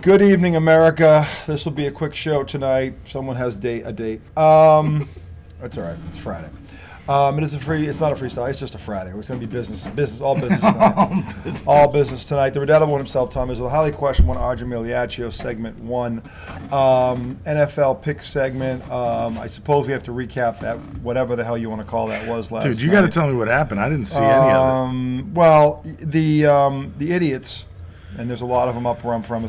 Good evening, America. This will be a quick show tonight. Someone has a date. That's all right. It's Friday. It is it's not a freestyle. It's just a Friday. It's going to be business, all business tonight. All business tonight. The redoubtable one himself, Tom, is the highly questioned one, Arjun Miliaccio, segment 1. NFL pick segment. I suppose we have to recap that, whatever the hell you want to call that was last night. Dude, you got to tell me what happened. I didn't see any of it. Well, the idiots. And there's a lot of them up where I'm from.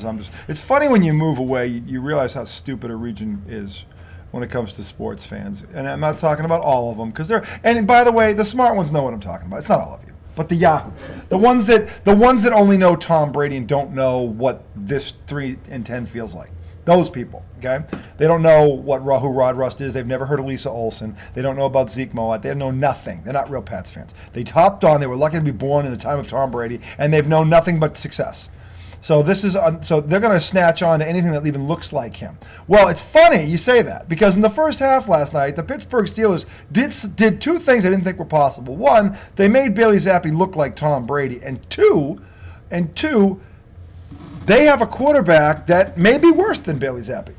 It's funny when you move away, you realize how stupid a region is when it comes to sports fans. And I'm not talking about all of them, because and by the way, the smart ones know what I'm talking about. It's not all of you, but the yahoos, the ones that only know Tom Brady and don't know what this 3-10 feels like. Those people, okay? They don't know who Rod Rust is. They've never heard of Lisa Olson. They don't know about Zeke Mowatt. They know nothing. They're not real Pats fans. They hopped on. They were lucky to be born in the time of Tom Brady, and they've known nothing but success. So so they're going to snatch on to anything that even looks like him. Well, it's funny you say that, because in the first half last night, the Pittsburgh Steelers did two things I didn't think were possible. One, they made Bailey Zappi look like Tom Brady, and two, they have a quarterback that may be worse than Bailey Zappi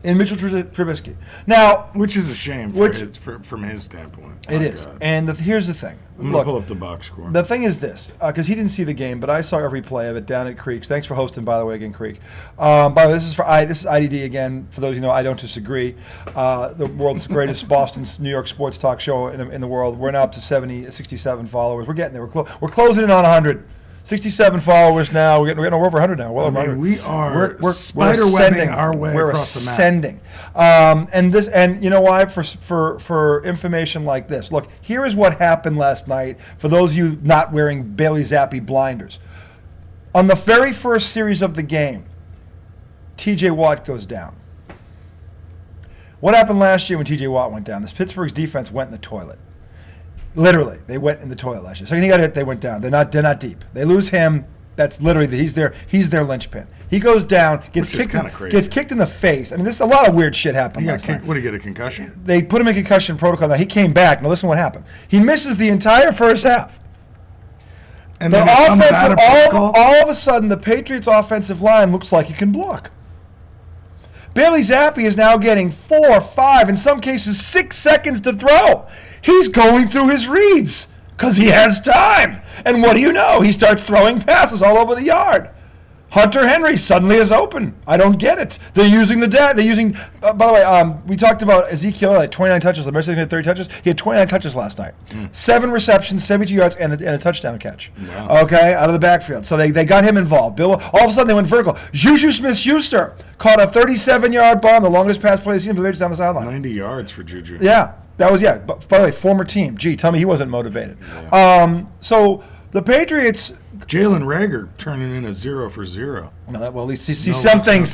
in Mitchell Trubisky. Now, which is a shame from his standpoint. It is. God. And here's the thing. I'm going to pull up the box score. The thing is this, because he didn't see the game, but I saw every play of it down at Creeks. Thanks for hosting, by the way, again, Creek. By the way, this is IDD again. For those who know, I don't disagree. The world's greatest Boston, New York sports talk show in the world. We're now up to 67 followers. We're getting there. We're closing in on 100. 67 followers now. We're getting over 100 now. Well, we are spider-webbing our way across the map. We're ascending. And you know why? For information like this. Look, here is what happened last night for those of you not wearing Bailey Zappi blinders. On the very first series of the game, T.J. Watt goes down. What happened last year when T.J. Watt went down? This Pittsburgh's defense went in the toilet. Literally, they went in the toilet last year. Second he got hit, they went down. They're not deep. They lose him. That's literally he's their linchpin. He goes down, gets kicked in the face. I mean, a lot of weird shit happened last night. What did he get, a concussion? They put him in concussion protocol. Now he came back. Now listen what happened. He misses the entire first half. And the offensive all of a sudden the Patriots' offensive line looks like it can block. Bailey Zappi is now getting 4, 5, in some cases 6 seconds to throw. He's going through his reads because he has time. And what do you know? He starts throwing passes all over the yard. Hunter Henry suddenly is open. I don't get it. They're using by the way, we talked about Ezekiel at 29 touches. Remember he had 30 touches? He had 29 touches last night. 7 receptions, 72 yards, and a touchdown catch. Wow. Okay, out of the backfield. So they got him involved. All of a sudden they went vertical. Juju Smith-Schuster caught a 37-yard bomb, the longest pass play seen for the Patriots down the sideline. 90 yards for Juju. Yeah. That was, but by the way, former team. Gee, tell me he wasn't motivated. Yeah. So the Patriots... Jalen Reagor turning in a 0 for 0. No, well, at least some things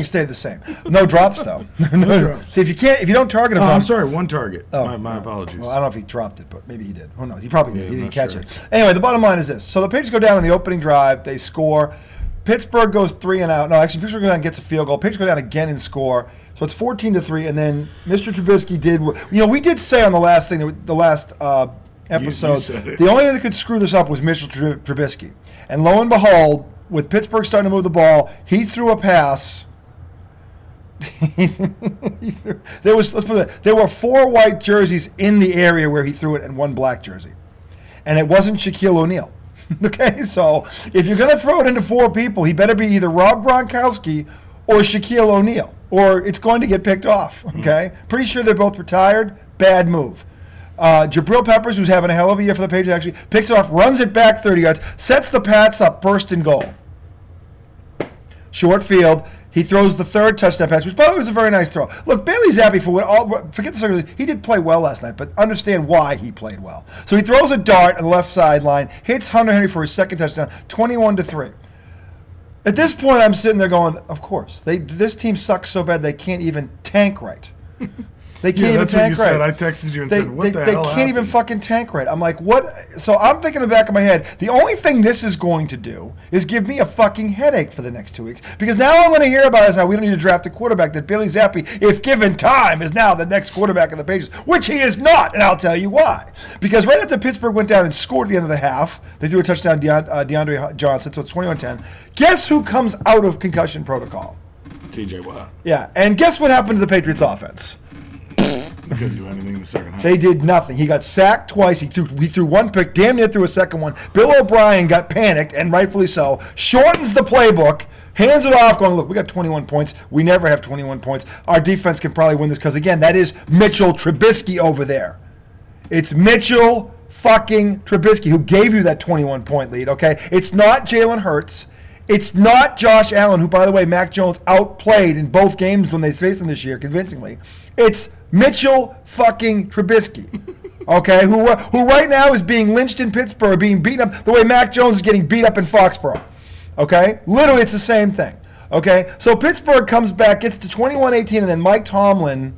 stayed the same. No drops, though. No drops. See, if you don't target him... I'm sorry, 1 target. My apologies. Well, I don't know if he dropped it, but maybe he did. Who knows? He probably did. He didn't catch it. Anyway, the bottom line is this. So the Patriots go down in the opening drive. They score. Pittsburgh goes 3 and out. No, actually, Pittsburgh goes down and gets a field goal. Patriots go down again and score. So it's 14-3, and then Mr. Trubisky did. We did say on the last episode, the only thing that could screw this up was Mitchell Trubisky. And lo and behold, with Pittsburgh starting to move the ball, he threw a pass. There were 4 white jerseys in the area where he threw it, and 1 black jersey, and it wasn't Shaquille O'Neal. Okay, so if you're going to throw it into 4 people, he better be either Rob Gronkowski or Shaquille O'Neal, or it's going to get picked off, okay? Pretty sure they're both retired. Bad move. Jabril Peppers, who's having a hell of a year for the Patriots, actually picks it off, runs it back 30 yards, sets the Pats up 1st and goal. Short field. He throws the 3rd touchdown pass, which probably was a very nice throw. Look, Bailey Zappi, forget the circumstances, he did play well last night, but understand why he played well. So he throws a dart on the left sideline, hits Hunter Henry for his 2nd touchdown, 21-3. At this point, I'm sitting there going, of course. This team sucks so bad they can't even tank right. They can't even tank right. I texted you and said, what the hell They can't even fucking tank right. I'm like, what? So I'm thinking in the back of my head, the only thing this is going to do is give me a fucking headache for the next 2 weeks. Because now I'm going to hear about is how we don't need to draft a quarterback, that Bailey Zappe, if given time, is now the next quarterback of the Patriots, which he is not, and I'll tell you why. Because right after Pittsburgh went down and scored at the end of the half, they threw a touchdown to DeAndre Johnson, so it's 21-10. Guess who comes out of concussion protocol? TJ Watt. Yeah, and guess what happened to the Patriots offense? They couldn't do anything in the second half. They did nothing. He got sacked twice. He threw one pick, damn near threw a second one. Bill O'Brien got panicked, and rightfully so, shortens the playbook, hands it off, going, look, we got 21 points. We never have 21 points. Our defense can probably win this because, again, that is Mitchell Trubisky over there. It's Mitchell fucking Trubisky who gave you that 21-point lead, okay? It's not Jalen Hurts. It's not Josh Allen, who, by the way, Mac Jones outplayed in both games when they faced him this year, convincingly. It's Mitchell fucking Trubisky, okay, who right now is being lynched in Pittsburgh, being beaten up the way Mac Jones is getting beat up in Foxborough, okay? Literally, it's the same thing, okay? So Pittsburgh comes back, gets to 21-18, and then Mike Tomlin,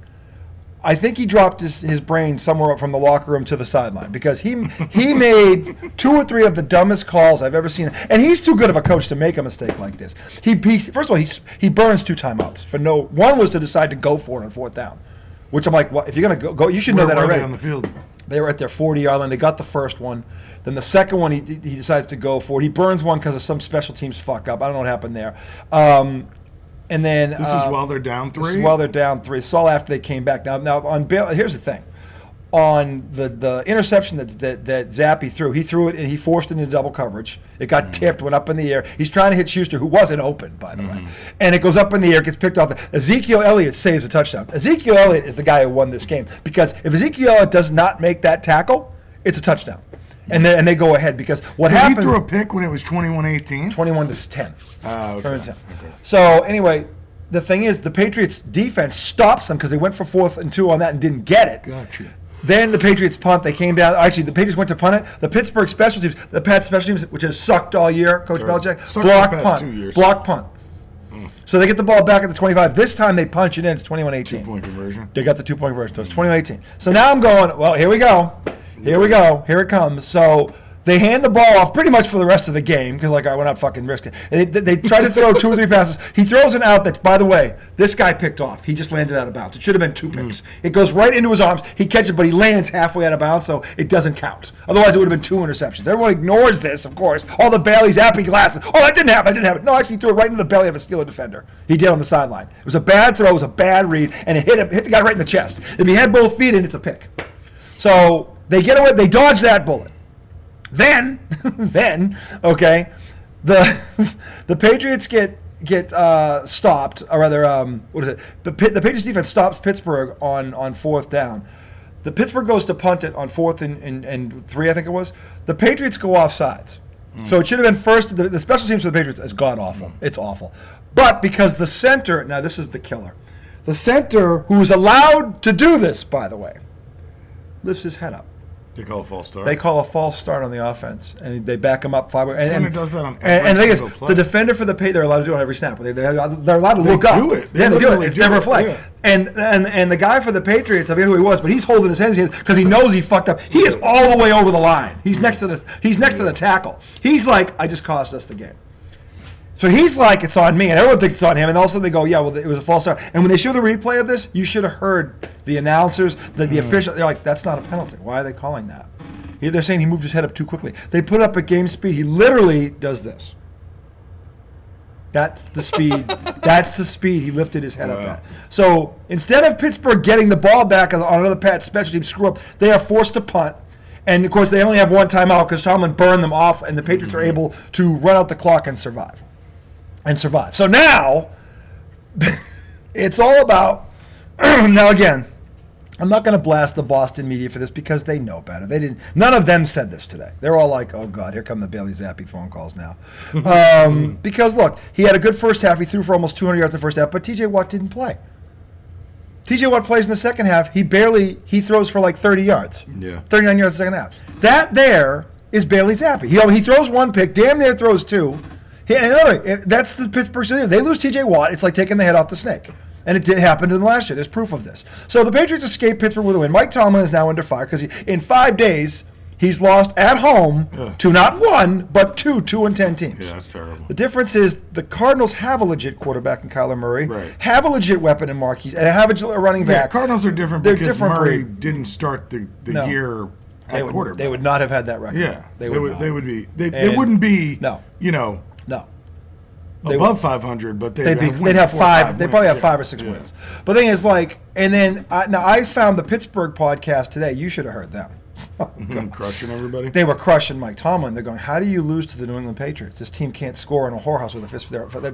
I think he dropped his brain somewhere up from the locker room to the sideline because he made 2 or 3 of the dumbest calls I've ever seen, and he's too good of a coach to make a mistake like this. First of all, he burns 2 timeouts for no. One was to decide to go for it on 4th down, which I'm like, well, if you're gonna go, you should know that already. Where were they on the field? They were at their 40-yard line. They got the first one. Then the second one, he decides to go for it. He burns one because of some special teams fuck up. I don't know what happened there. And then this is while they're down 3? This is while they're down 3. It's all after they came back. Now on Bailey, here's the thing. On the interception that Zappe threw, he threw it and he forced it into double coverage. It got tipped, went up in the air. He's trying to hit Schuster, who wasn't open, by the way. And it goes up in the air, gets picked off. Ezekiel Elliott saves a touchdown. Ezekiel Elliott is the guy who won this game because if Ezekiel Elliott does not make that tackle, it's a touchdown. And they go ahead because what happened... he threw a pick when it was 21-18? 21-10. Okay. Okay. So anyway, the thing is, the Patriots defense stops them because they went for 4th and 2 on that and didn't get it. Gotcha. Then the Patriots punt. They came down. Actually, the Patriots went to punt it. The Pittsburgh special teams, the Pats special teams, which has sucked all year, Coach Belichick, block punt. 2 years. Block punt. So they get the ball back at the 25. This time they punch it in. It's 21-18. 2-point conversion. They got the 2-point conversion. So it's 21-18. So now I'm going, well, here we go. Here we go. Here it comes. So they hand the ball off pretty much for the rest of the game because, like, we're not fucking risking it. They try to throw 2 or 3 passes. He throws an out that, by the way, this guy picked off. He just landed out of bounds. It should have been 2 picks. It goes right into his arms. He catches it, but he lands halfway out of bounds, so it doesn't count. Otherwise, it would have been 2 interceptions. Everyone ignores this, of course. All the Bailey Zappe glasses. Oh, that didn't happen. No, actually, he threw it right into the belly of a Steeler defender. He did on the sideline. It was a bad throw. It was a bad read, and it hit the guy right in the chest. If he had both feet in, it's a pick. So they get away. They dodge that bullet. Then, okay, the Patriots get stopped, or rather, what is it? The Patriots defense stops Pittsburgh on 4th down. The Pittsburgh goes to punt it on 4th and 3, I think it was. The Patriots go off sides. So it should have been first. The special teams for the Patriots is god awful. It's awful. But because the center, now this is the killer. The center, who is allowed to do this, by the way, lifts his head up. They call a false start. They call a false start on the offense, and they back him up 5. And center does that on every single play. The defender for the Patriots, they're allowed to do it on every snap. They're allowed to look up. They do it. They do it. It's never a flag. Yeah. And the guy for the Patriots, I forget who he was, but he's holding his hands because he knows he fucked up. He is all the way over the line. He's next to the tackle. He's like, I just cost us the game. So he's like, it's on me, and everyone thinks it's on him, and all of a sudden they go, yeah, well, it was a false start. And when they show the replay of this, you should have heard the announcers, the official, they're like, that's not a penalty. Why are they calling that? They're saying he moved his head up too quickly. They put up at game speed. He literally does this. That's the speed. That's the speed he lifted his head up at. So instead of Pittsburgh getting the ball back on another Pats special team screw up, they are forced to punt. And, of course, they only have 1 timeout because Tomlin burned them off, and the Patriots are able to run out the clock and survive. So now, it's all about, now again, I'm not going to blast the Boston media for this because they know better. None of them said this today. They're all like, oh, God, here come the Bailey Zappe phone calls now. Because, look, he had a good first half. He threw for almost 200 yards in the first half, but TJ Watt didn't play. TJ Watt plays in the second half. He throws for like 30 yards. Yeah. 39 yards in the second half. That there is Bailey Zappe. He throws 1 pick, damn near throws 2. That's the Pittsburgh Steelers. They lose TJ Watt. It's like taking the head off the snake. And it did happen in the last year. There's proof of this. So the Patriots escaped Pittsburgh with a win. Mike Tomlin is now under fire because in 5 days, he's lost at home to not one, but two 2-10 teams. Yeah, that's terrible. The difference is the Cardinals have a legit quarterback in Kyler Murray, have a legit weapon in Marquise, and have a running back. Yeah, Cardinals are different because Murray didn't start the year at quarterback. They would not have had that record. Yeah, they wouldn't be above 500, but they'd have 5. They'd probably have 5 or 6 wins. But the thing is, and then I found the Pittsburgh podcast today. You should have heard them. Crushing everybody. They were crushing Mike Tomlin. They're going, how do you lose to the New England Patriots? This team can't score in a whorehouse with a fist for their.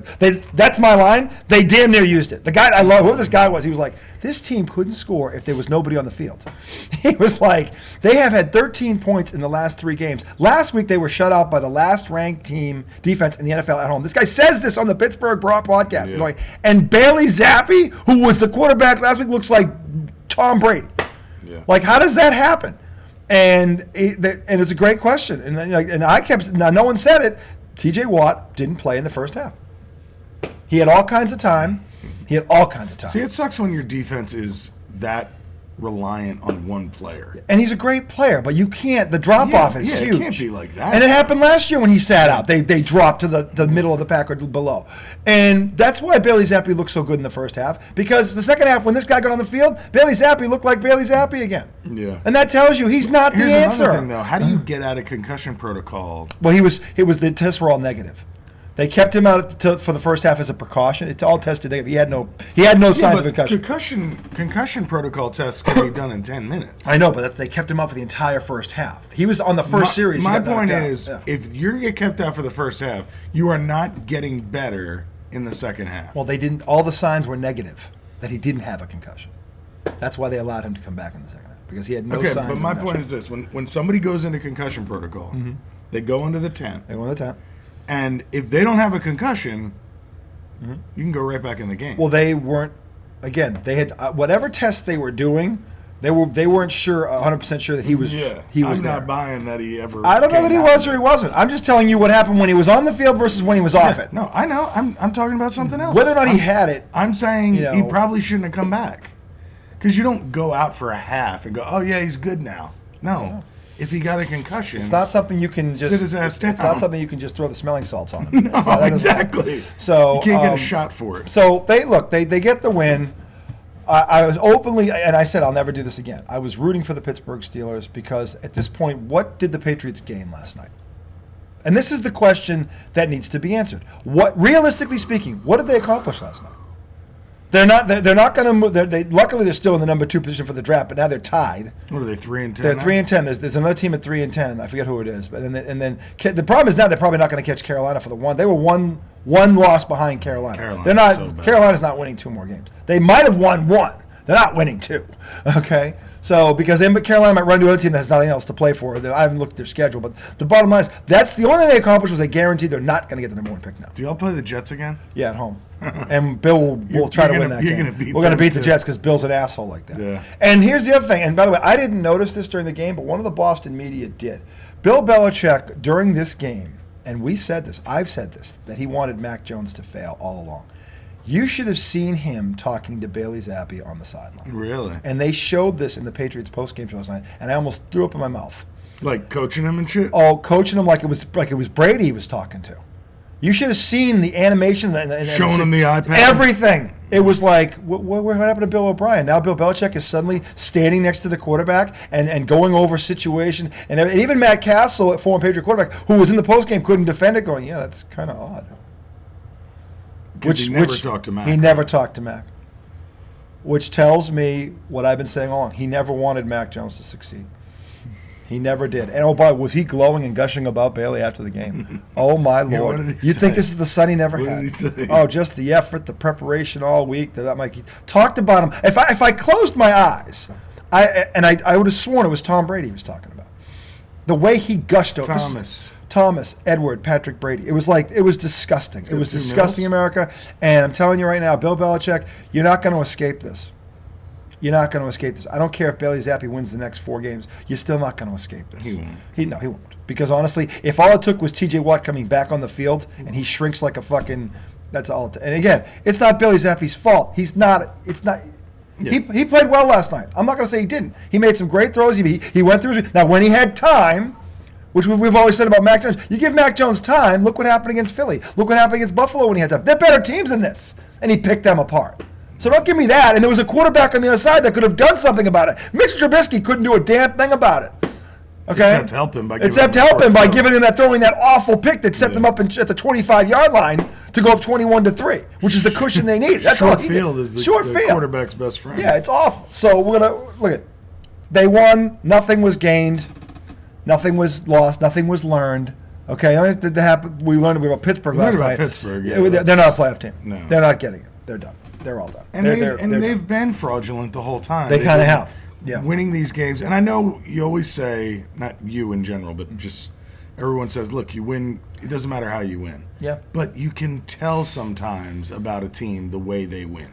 That's my line. They damn near used it. The guy I love, whoever this guy was, he was like, this team couldn't score if there was nobody on the field. He was like, they have had 13 points in the last 3 games. Last week they were shut out by the last ranked team defense in the NFL at home. This guy says this on the Pittsburgh podcast. Yeah. Going, and Bailey Zappi, who was the quarterback last week, looks like Tom Brady. Yeah. Like, how does that happen? And it's a great question. And I kept, now no one said it, TJ Watt didn't play in the first half. He had all kinds of time. See, it sucks when your defense is that reliant on one player. And he's a great player, but you can't, the drop-off is huge. It can't be like that. And it happened last year when he sat out. They dropped to the middle of the pack or below. And that's why Bailey Zappi looked so good in the first half, because the second half, when this guy got on the field, Bailey Zappi looked like Bailey Zappi again. Yeah. And that tells you he's not Here's the answer. Another thing, though. How do you get out of concussion protocol? Well, the tests were all negative. They kept him out for the first half as a precaution. It's all tested negative. He had no signs of concussion. Concussion protocol tests can be done in 10 minutes. I know, but they kept him out for the entire first half. He was on the first series. My point is, if you get kept out for the first half, you are not getting better in the second half. Well, they didn't. All the signs were negative that he didn't have a concussion. That's why they allowed him to come back in the second half, because he had no signs. Okay, but my point is this: when somebody goes into concussion protocol, they go into the tent. And if they don't have a concussion, you can go right back in the game. Well, they weren't. Again, they had whatever tests they were doing. They weren't sure 100% sure that he was. Yeah, he was I'm there. not buying that he ever. I don't know that he was or he wasn't. I'm just telling you what happened when he was on the field versus when he was off it. No, I know. I'm talking about something else. Whether or not he had it, I'm saying he probably shouldn't have come back, because you don't go out for a half and go, oh yeah, he's good now. No. If he got a concussion, it's not something you can just sit his ass down. It's not something you can just throw the smelling salts on him. No, exactly. So you can't get a shot for it. So they get the win. I was openly, and I said I'll never do this again. I was rooting for the Pittsburgh Steelers because at this point, what did the Patriots gain last night? And this is the question that needs to be answered. What, realistically speaking, what did they accomplish last night? They're not going to move. Luckily, they're still in the number 2 position for the draft, but now they're tied. What are they, 3-10? They're 3-10. There's another team at 3-10. I forget who it is. But and then the problem is now they're probably not going to catch Carolina for the one. They were one loss behind Carolina. They're not. So Carolina's not winning 2 more games. They might have won 1. They're not winning 2. Okay. So, because Carolina might run to another team that has nothing else to play for. I haven't looked at their schedule, but the bottom line is that's the only thing they accomplished was they guaranteed they're not going to get the number 1 pick now. Do y'all play the Jets again? Yeah, at home. And Bill will try to win that game. We're going to beat the Jets because Bill's an asshole like that. Yeah. And here's the other thing. And by the way, I didn't notice this during the game, but one of the Boston media did. Bill Belichick, during this game, and we said this, I've said this, that he wanted Mac Jones to fail all along. You should have seen him talking to Bailey Zappi on the sideline. Really? And they showed this in the Patriots postgame show last night, and I almost threw up in my mouth. Like coaching him and shit? Oh, coaching him like it was Brady he was talking to. You should have seen the animation. Showing him the iPad? Everything. It was like, what happened to Bill O'Brien? Now Bill Belichick is suddenly standing next to the quarterback and going over situation. And even Matt Castle, a former Patriot quarterback, who was in the postgame, couldn't defend it, going, yeah, that's kind of odd. He never talked to Mac. He never talked to Mac. Which tells me what I've been saying all along. He never wanted Mac Jones to succeed. He never did. And oh boy, was he glowing and gushing about Bailey after the game. Oh my Lord. What did he You say? think this is the son he never What had. did he say? Oh, just the effort, the preparation all week. He talked about him. If I closed my eyes, I would have sworn it was Tom Brady he was talking about. The way he gushed over Thomas, Edward, Patrick Brady. It was disgusting. It was disgusting, America. And I'm telling you right now, Bill Belichick, you're not going to escape this. You're not going to escape this. I don't care if Bailey Zappi wins the next 4 games. You're still not going to escape this. He won't. He won't. Because honestly, if all it took was TJ Watt coming back on the field and he shrinks like a fucking That's all. And again, it's not Billy Zappe's fault. He's not. It's not. Yeah. He played well last night. I'm not going to say he didn't. He made some great throws. He went through. Now, when he had time, which we've always said about Mac Jones, you give Mac Jones time. Look what happened against Philly. Look what happened against Buffalo when he had time. They're better teams than this, and he picked them apart. So don't give me that. And there was a quarterback on the other side that could have done something about it. Mitch Trubisky couldn't do a damn thing about it. Okay. Except help him by giving him that awful pick that set them up at the 25-yard line to go up 21-3, which is the cushion they need. That's short all field is the quarterback's best friend. Yeah, it's awful. So we're gonna look at. They won. Nothing was gained. Nothing was lost. Nothing was learned. Okay, the only thing that happened. We learned about Pittsburgh last night. Pittsburgh. Yeah, they're not a playoff team. No, they're not getting it. They're done. They're all done. And they've been fraudulent the whole time. They kind of have. Yeah. Winning these games. And I know you always say, not you in general, but just everyone says, look, you win. It doesn't matter how you win. Yeah. But you can tell sometimes about a team the way they win.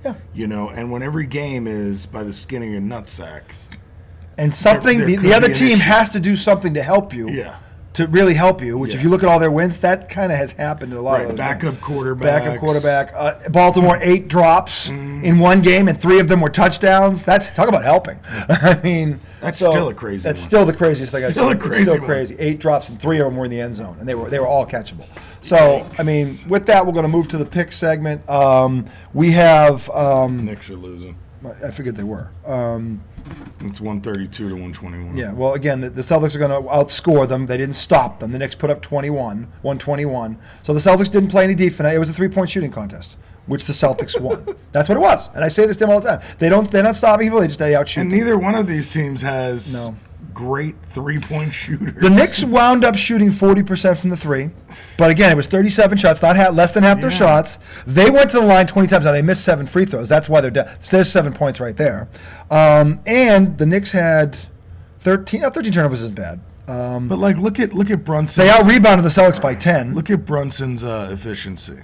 Yeah. And when every game is by the skin of your nutsack. And something, the other team has to do something to help you. Yeah. To really help you, which if you look at all their wins, that kind of has happened in a lot of those backup games. quarterback. Baltimore 8 drops in one game, and 3 of them were touchdowns. Talk about helping. I mean, that's still a crazy. That's still the craziest thing I've seen. It's still crazy. 8 drops, and 3 of them were in the end zone, and they were all catchable. So I mean, with that, we're going to move to the pick segment. We have Knicks are losing. I figured they were. It's 132 to 121. Yeah, well, again, the Celtics are going to outscore them. They didn't stop them. The Knicks put up 121. So the Celtics didn't play any defense. It was a 3-point shooting contest, which the Celtics won. That's what it was. And I say this to them all the time. They're not stopping people. They outshoot. And neither one of these teams has great 3-point shooters. The Knicks wound up shooting 40% from the 3, but again, it was 37 shots, less than half their shots. They went to the line 20 times. Now they missed 7 free throws. That's why they're down. There's 7 points right there. And the Knicks had 13 turnovers isn't bad. But look at Brunson. They out-rebounded the Celtics by 10. Look at Brunson's efficiency.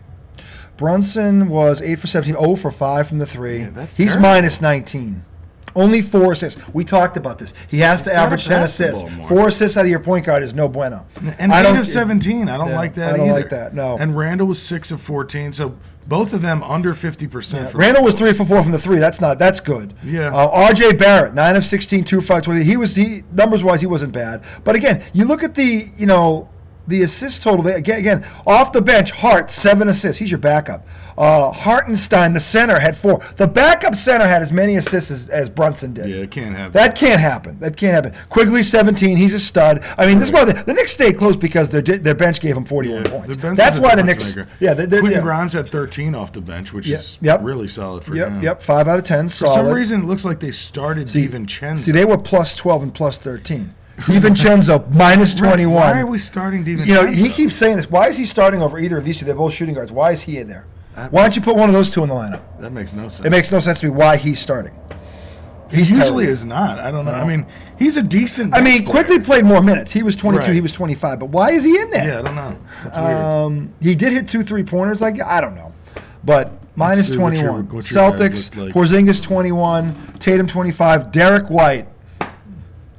Brunson was 8 for 17, 0 for 5 from the 3. Yeah, that's He's terrible. minus 19. Only 4 assists. We talked about this. He has to average 10 assists. 4 assists out of your point guard is no bueno. And 8 of 17. I don't like that either. I don't like that, no. And Randall was 6 of 14, so both of them under 50%. Randall was 3 for 4 from the 3. That's good. Yeah. R.J. Barrett, 9 of 16, 2 5 20. Numbers-wise, he wasn't bad. But again, you look at the assist total. Again, off the bench, Hart, 7 assists. He's your backup. Hartenstein, the center, had 4. The backup center had as many assists as Brunson did. Yeah, it can't happen. That can't happen. Quigley, 17. He's a stud. I mean, this is why the Knicks stayed close because their bench gave them 41 points. That's why the Knicks. Maker. Yeah, Quentin Grimes had 13 off the bench, which is really solid for him. Yep, 5 out of 10. Solid. For some reason, it looks like they started DiVincenzo. See, they were plus 12 and plus 13. DiVincenzo, minus 21. Why are we starting DiVincenzo? He keeps saying this. Why is he starting over either of these two? They're both shooting guards. Why is he in there? Why don't you put one of those two in the lineup? That makes no sense. It makes no sense to me why he's starting. He usually is not. I don't know. I mean, he's a decent Quickly played more minutes. He was 22, he was 25. But why is he in there? Yeah, I don't know. That's weird. He did hit 2 3-pointers. I don't know. But minus 21. What your Celtics, like. Porzingis 21, Tatum 25, Derek White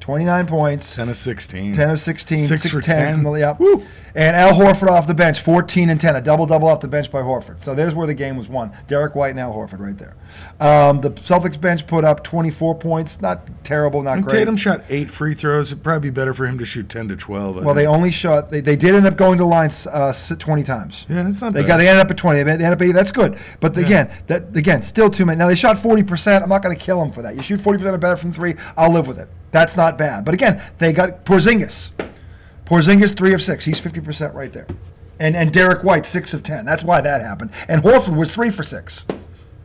29 points. 10 of 16. 10 of 16. 6 for 10. From the, Woo. And Al Horford off the bench, 14 and 10. A double-double off the bench by Horford. So there's where the game was won. Derek White and Al Horford right there. The Celtics bench put up 24 points. Not terrible, not great. Tatum shot 8 free throws. It'd probably be better for him to shoot 10 to 12. Well, they only shot – they did end up going to the line 20 times. Yeah, that's not bad. They ended up at 20. They ended up at, that's good. But again, still too many. Now, they shot 40%. I'm not going to kill them for that. You shoot 40% or better from 3, I'll live with it. That's not bad. But again, they got Porzingis. Porzingis 3 of 6. He's 50% right there. And Derek White 6 of 10. That's why that happened. And Horford was 3 for 6.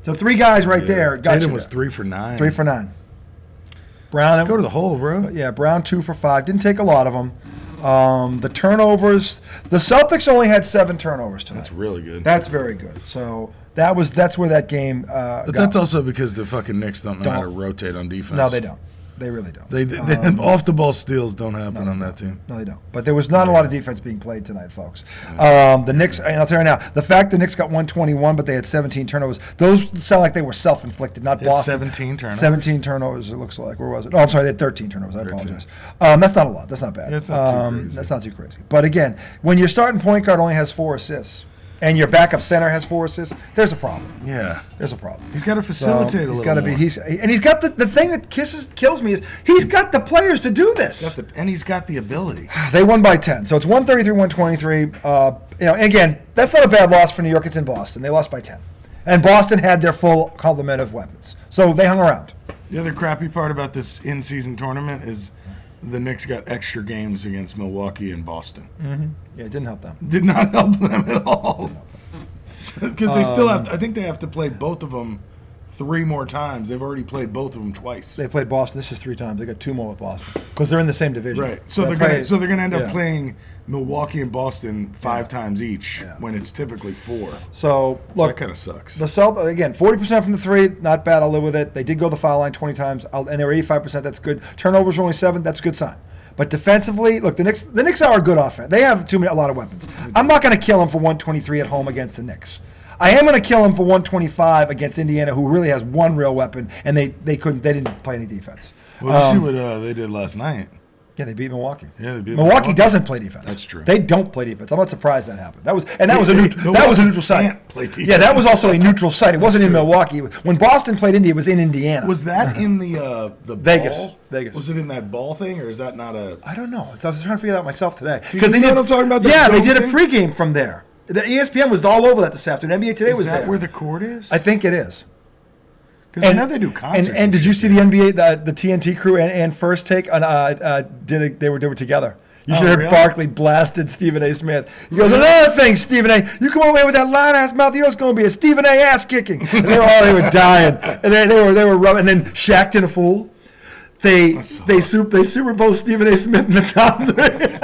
So 3 guys right there got Tatum you was 3 for 9. 3 for 9. Brown. Go to the hole, bro. Yeah, Brown 2 for 5. Didn't take a lot of them. The turnovers. The Celtics only had 7 turnovers tonight. That's really good. That's very good. So that's where that game. But that's also because the fucking Knicks don't know how to rotate on defense. No, they don't. They really don't. They off the ball steals don't happen on that team. No, they don't. But there was not a lot of defense being played tonight, folks. The Knicks, and I'll tell you now, the fact the Knicks got 121, but they had 17 turnovers, those sound like they were self-inflicted, not Boston. 17 turnovers. 17 turnovers, it looks like. Where was it? Oh, I'm sorry, they had 13 turnovers. I apologize. That's not a lot. That's not bad. That's not too crazy. That's not too crazy. But again, when your starting point guard only has 4 assists, and your backup center has 4 assists, there's a problem. Yeah. There's a problem. He's got to facilitate a little more. And he's got the thing that kills me is he's got the players to do this. And he's got the ability. They won by 10, so it's 133-123. Again, that's not a bad loss for New York. It's in Boston. They lost by 10. And Boston had their full complement of weapons. So they hung around. The other crappy part about this in-season tournament is the Knicks got extra games against Milwaukee and Boston. Mm-hmm. Yeah, it didn't help them. Did not help them at all. Because they still have to, I think they have to play both of them 3 more times. They've already played both of them twice. They played Boston. This is 3 times. They got 2 more with Boston because they're in the same division. Right. So they're gonna end up playing Milwaukee and Boston 5 times each when it's typically 4. So look, that kind of sucks. The Celtics again, 40% from the 3, not bad. I'll live with it. They did go the foul line 20 times, and they were 85%. That's good. Turnovers were only 7. That's a good sign. But defensively, look, the Knicks are a good offense. They have a lot of weapons. I'm not going to kill them for 123 at home against the Knicks. I am going to kill him for 125 against Indiana, who really has one real weapon, and they didn't play any defense. Well, you see what they did last night. Yeah, they beat Milwaukee. Yeah, they beat Milwaukee doesn't play defense. That's true. They don't play defense. I'm not surprised that happened. That was a neutral site. Play defense. Yeah, that was also a neutral site. It wasn't in Milwaukee. When Boston played Indy, it was in Indiana. Was that in the Vegas? Ball? Vegas. Was it in that ball thing, or is that not a? I don't know. I was trying to figure that out myself today. Because they know what I'm talking about. Yeah, they did a pregame from there. The ESPN was all over that this afternoon. NBA Today was there. Is that where the court is? I think it is. Because I know they do concerts. And did you see the NBA, the TNT crew and First Take on they were together. You should have heard Barkley blasted Stephen A. Smith. He goes, another thing, Stephen A., you come over here with that loud ass mouth, you're going to be a Stephen A. ass kicking. And they were dying. And they were rubbing. And then Shaq did a fool. They Super Bowl Stephen A. Smith in the top 3.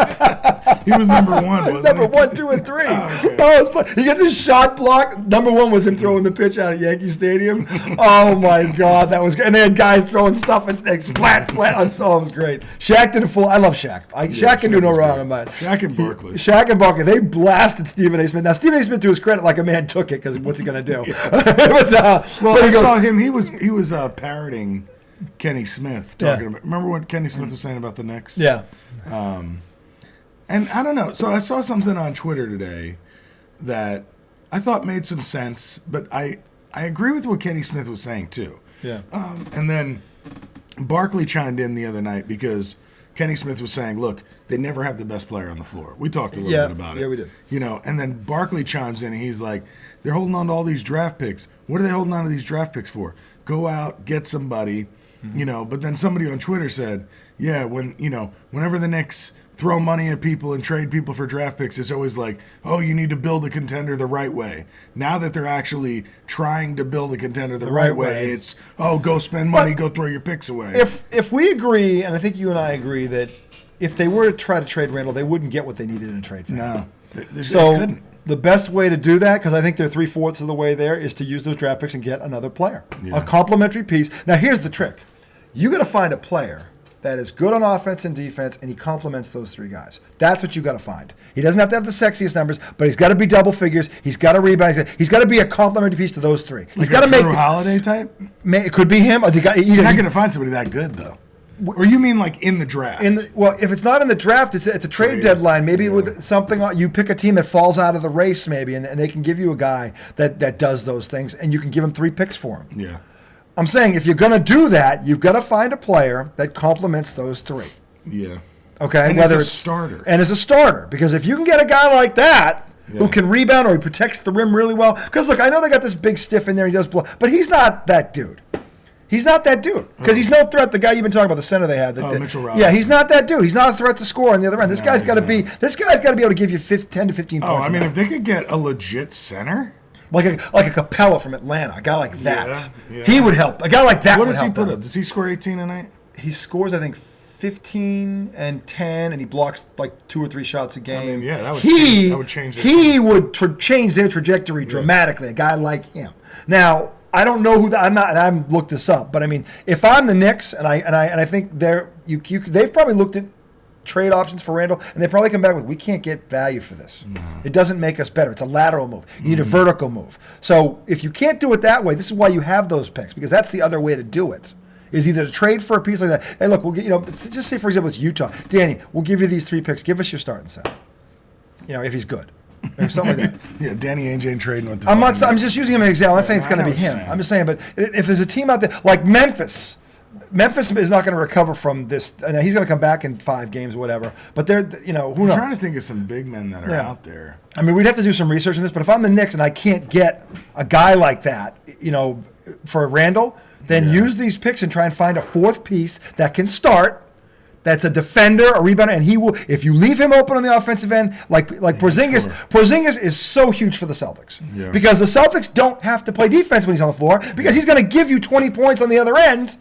He was number 1, wasn't he? Number 1, 2, and 3. He gets his shot blocked. Number 1 was him throwing the pitch out at Yankee Stadium. Oh my God, that was good. And they had guys throwing stuff and splat. Oh, it was great. Shaq did a full. I love Shaq. Shaq can do no wrong in mine. Shaq and Barkley. They blasted Stephen A. Smith. Now Stephen A. Smith, to his credit, like a man took it because what's he gonna do? I saw him. He was parroting Kenny Smith talking about. Remember what Kenny Smith was saying about the Knicks? Yeah. And I don't know. So I saw something on Twitter today that I thought made some sense, but I agree with what Kenny Smith was saying too. Yeah. And then Barkley chimed in the other night because Kenny Smith was saying, look, they never have the best player on the floor. We talked a little bit about it. Yeah, we did. And then Barkley chimes in and he's like, they're holding on to all these draft picks. What are they holding on to these draft picks for? Go out, get somebody, but then somebody on Twitter said, yeah, whenever the Knicks throw money at people and trade people for draft picks, it's always like, oh, you need to build a contender the right way. Now that they're actually trying to build a contender the right way, it's, oh, go spend money, go throw your picks away. If we agree, and I think you and I agree, that if they were to try to trade Randall, they wouldn't get what they needed in a trade for him. No. They couldn't. The best way to do that, because I think they're 3/4 of the way there, is to use those draft picks and get another player. Yeah. A complementary piece. Now, here's the trick. You got to find a player that is good on offense and defense, and he complements those 3 guys. That's what you got to find. He doesn't have to have the sexiest numbers, but he's got to be double figures. He's got to rebound. He's got to be a complementary piece to those 3. He's got to make Drew Holiday type. It could be him. Or the guy, you're not going to find somebody that good though. Or you mean like in the draft? If it's not in the draft, it's at the trade deadline. Maybe with something, you pick a team that falls out of the race, maybe, and they can give you a guy that does those things, and you can give him 3 picks for him. Yeah. I'm saying if you're going to do that, you've got to find a player that complements those 3. Yeah. Okay? And Whether as a starter. And as a starter. Because if you can get a guy like that who can rebound or he protects the rim really well. Because, look, I know they got this big stiff in there. He does blow. But he's not that dude. He's not that dude. Because he's no threat. The guy you've been talking about, the center they had. Mitchell Robinson. Yeah, he's not that dude. He's not a threat to score on the other end. This guy's got to be able to give you 10 to 15 points. Oh, I mean, if they could get a legit center. Like a Capella from Atlanta, a guy like that. Yeah. He would help. A guy like that would help. What does he put up? Does he score 18 a night? He scores, I think, 15 and 10, and he blocks like 2 or 3 shots a game. I mean, yeah, that would change. He would change their trajectory dramatically. A guy like him. Now, I don't know who I'm not, and I haven't looked this up, but I mean, if I'm the Knicks, and I think they've probably looked at trade options for Randall, and they probably come back with, we can't get value for this. No. It doesn't make us better. It's a lateral move. You need a vertical move. So if you can't do it that way, this is why you have those picks, because that's the other way to do it, is either to trade for a piece like that. Hey, look, we'll get, just say, for example, it's Utah. Danny, we'll give you these 3 picks. Give us your starting set. If he's good. or something like that. Yeah, Danny Ainge ain't trading with the I'm fucking just using him as an example. I'm not saying it's I going to know be what you're him. saying. I'm just saying, but if there's a team out there like Memphis is not going to recover from this. And he's going to come back in 5 games or whatever. But they're, who knows? I'm trying to think of some big men that are out there. I mean, we'd have to do some research on this. But if I'm the Knicks and I can't get a guy like that, for Randall, then use these picks and try and find a 4th piece that can start. That's a defender, a rebounder, and he will. If you leave him open on the offensive end, like Porzingis, Porzingis is so huge for the Celtics because the Celtics don't have to play defense when he's on the floor because he's going to give you 20 points on the other end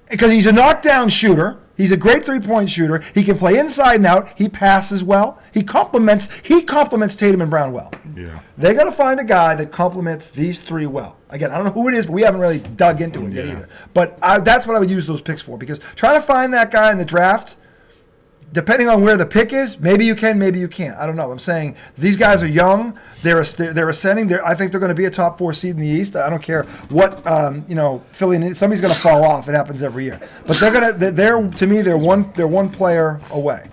because he's a knockdown shooter. He's a great 3-point shooter. He can play inside and out. He passes well. He complements Tatum and Brown well. Yeah, they got to find a guy that complements these 3 well. Again, I don't know who it is, but we haven't really dug into it yet either. But that's what I would use those picks for because trying to find that guy in the draft, depending on where the pick is, maybe you can, maybe you can't. I don't know. I'm saying these guys are young. They're ascending. I think they're going to be a top 4 seed in the East. I don't care what Philly. Somebody's going to fall off. It happens every year. But they're one player away.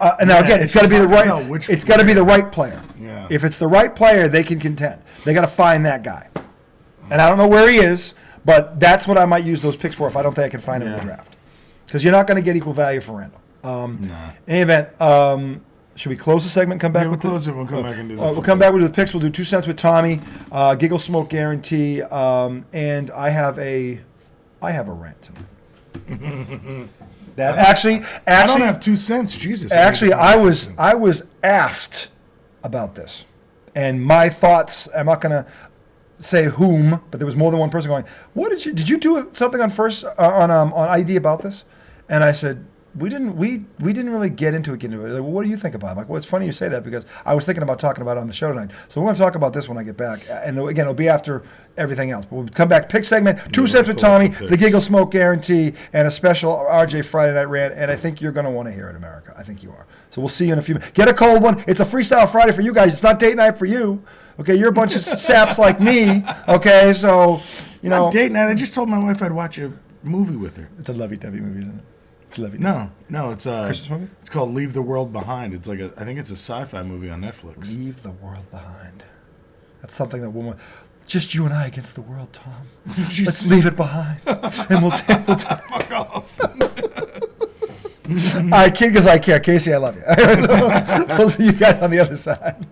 And now again, it's got to be the right. It's got to be the right player. Yeah. If it's the right player, they can contend. They got to find that guy. And I don't know where he is, but that's what I might use those picks for if I don't think I can find him in the draft. Because you're not going to get equal value for Randall. In any event, should we close the segment and come back? We'll close it. We'll come back and do we'll come back with the picks. We'll do 2 cents with Tommy, Giggle Smoke Guarantee, and I have a rant tonight. That actually, I don't have 2 cents. Jesus. Actually, I was asked about this, and my thoughts. I'm not going to say whom, but there was more than one person going. What did you do something on on ID about this? And I said, we didn't really get into it. Like, well, what do you think about it? I'm like, well, it's funny you say that because I was thinking about talking about it on the show tonight. So we're going to talk about this when I get back. And again, it'll be after everything else. But we'll come back, pick segment, 2 cents with Tommy, the Giggle Smoke Guarantee, and a special RJ Friday Night Rant. And I think you're going to want to hear it, America. I think you are. So we'll see you in a few minutes. Get a cold one. It's a Freestyle Friday for you guys. It's not date night for you. Okay, you're a bunch of saps like me. Okay, so, Not date night. I just told my wife I'd watch a movie with her. It's a lovey-dovey movie, isn't it? No, it's a Christmas movie? It's called Leave the World Behind. It's like I think it's a sci-fi movie on Netflix. Leave the world behind. That's something that woman. Just you and I against the world, Tom. Let's leave it behind, and we'll fuck off. I kid because I care, Casey. I love you. We'll see you guys on the other side.